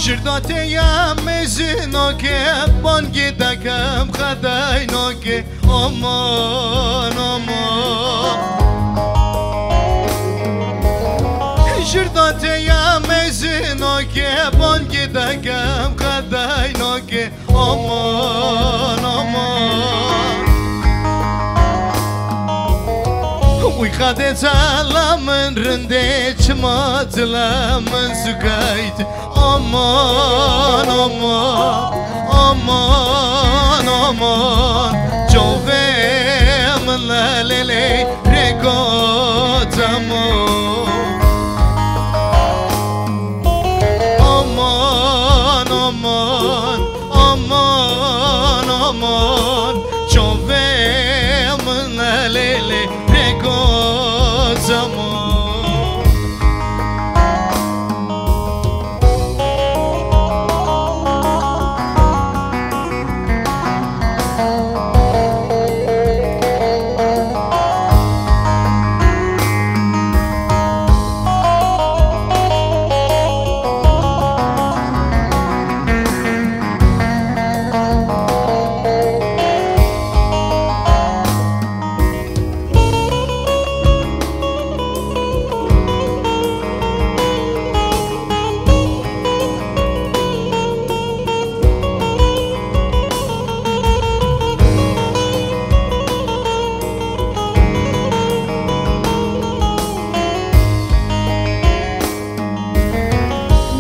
جرداتیم مزنو که بانگی دکم خدای نو که امان امان جرداتیم مزنو که بانگی دکم خدای نو که امان امان وی خده تلا من رنده چما تلا من سکایت aman aman aman aman Covem la lele regotamo Aman aman aman aman Covem la lele regotamo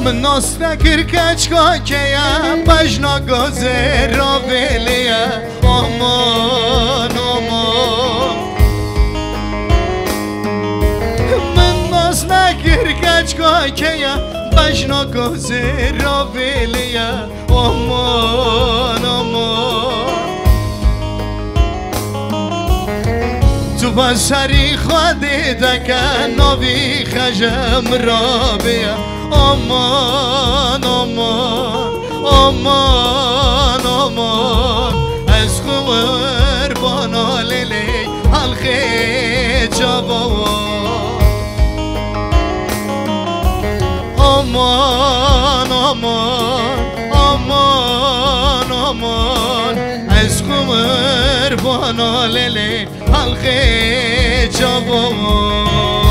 من ناس نکر کچکا که بجنا گازه را ولیه آمان آمان من ناس نکر کچکا که بجنا گازه را ولیه آمان آمان تو بسری خواده دکن ناوی خجم را بیا aman aman aman aman از قربانا لیلی حلقه جواب aman aman aman aman از قربانا لیلی حلقه جواب